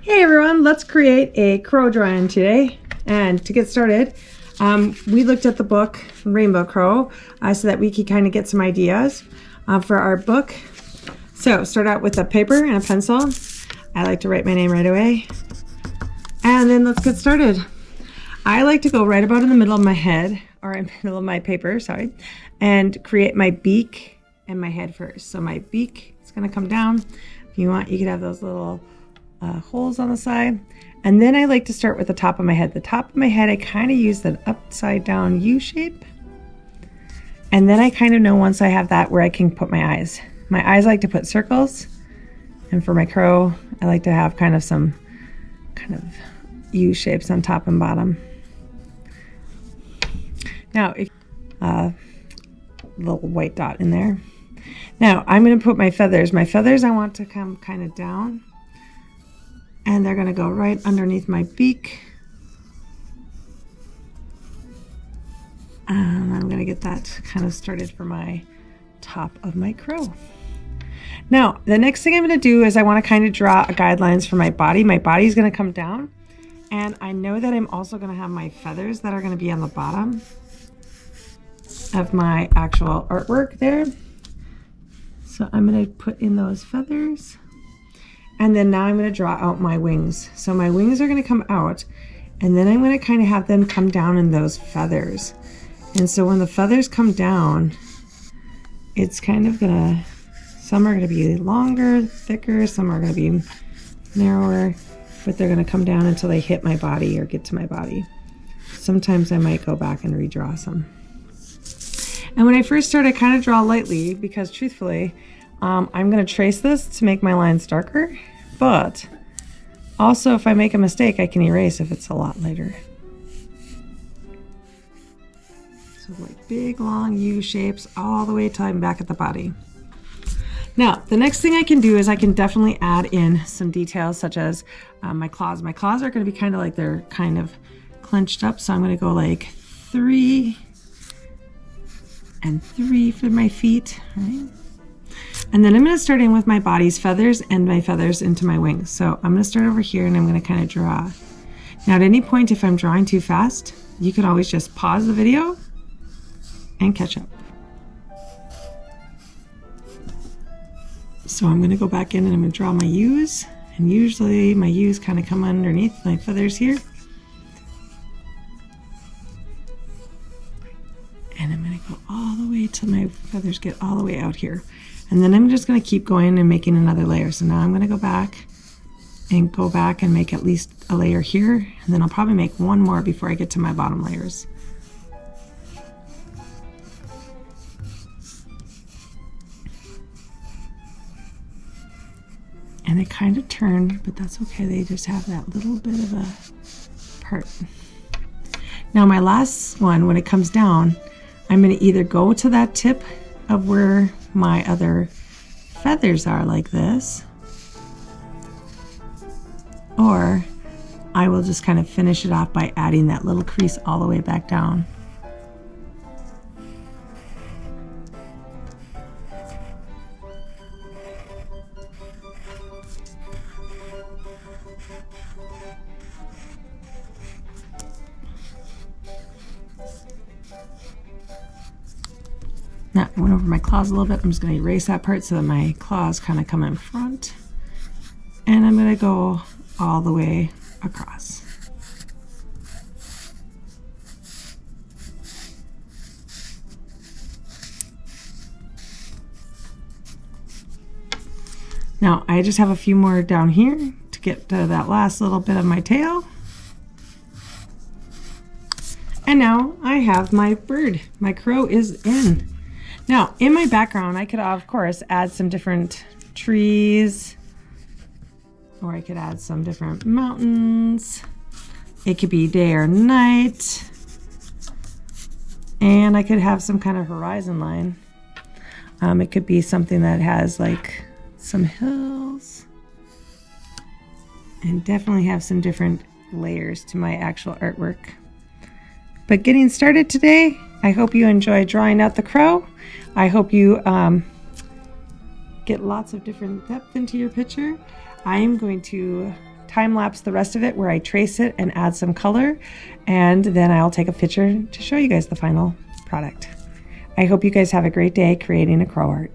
Hey everyone, let's create a crow drawing today. And to get started, we looked at the book Rainbow Crow so that we could kind of get some ideas for our book. So start out with a paper and a pencil. I like to write my name right away. And then let's get started. I like to go right about in the middle of my head, or in the middle of my paper, sorry, and create my beak and my head first. So my beak is going to come down. If you want, you could have those little holes on the side. And then I like to start with the top of my head. The top of my head, I kind of use an upside down U shape. And then I kind of know once I have that where I can put my eyes. My eyes I like to put circles. And for my crow, I like to have kind of some kind of U shapes on top and bottom. Now, if little white dot in there. Now, I'm going to put my feathers. My feathers I want to come kind of down. And they're going to go right underneath my beak. And I'm going to get that kind of started for my top of my crow. Now, the next thing I'm going to do is I want to kind of draw guidelines for my body. My body is going to come down. And I know that I'm also going to have my feathers that are going to be on the bottom of my actual artwork there. So I'm going to put in those feathers. And then now I'm going to draw out my wings. So my wings are going to come out, and then I'm going to kind of have them come down in those feathers. And so when the feathers come down, it's kind of going to, some are going to be longer, thicker, some are going to be narrower, but they're going to come down until they hit my body or get to my body. Sometimes I might go back and redraw some. And when I first start, I kind of draw lightly because truthfully, I'm going to trace this to make my lines darker, but also if I make a mistake, I can erase if it's a lot lighter. So like big, long U shapes all the way till I'm back at the body. Now, the next thing I can do is I can definitely add in some details such as my claws. My claws are going to be kind of like they're kind of clenched up, so I'm going to go like 3 and 3 for my feet, right? And then I'm going to start in with my body's feathers and my feathers into my wings. So I'm going to start over here and I'm going to kind of draw. Now at any point, if I'm drawing too fast, you can always just pause the video and catch up. So I'm going to go back in and I'm going to draw my U's. And usually my U's kind of come underneath my feathers here. And I'm going to go all the way till my feathers get all the way out here. And then I'm just going to keep going and making another layer. So now I'm going to go back and make at least a layer here. And then I'll probably make one more before I get to my bottom layers. And they kind of turn, but that's okay. They just have that little bit of a part. Now my last one, when it comes down, I'm going to either go to that tip of where my other feathers are like this, or I will just kind of finish it off by adding that little crease all the way back down. Now, I went over my claws a little bit. I'm just going to erase that part so that my claws kind of come in front. And I'm going to go all the way across. Now, I just have a few more down here to get to that last little bit of my tail. And now I have my bird. My crow is in. Now, in my background, I could, of course, add some different trees, or I could add some different mountains. It could be day or night, and I could have some kind of horizon line. It could be something that has like some hills, and definitely have some different layers to my actual artwork. But getting started today, I hope you enjoy drawing out the crow. I hope you get lots of different depth into your picture. I am going to time lapse the rest of it where I trace it and add some color, and then I'll take a picture to show you guys the final product. I hope you guys have a great day creating a crow art.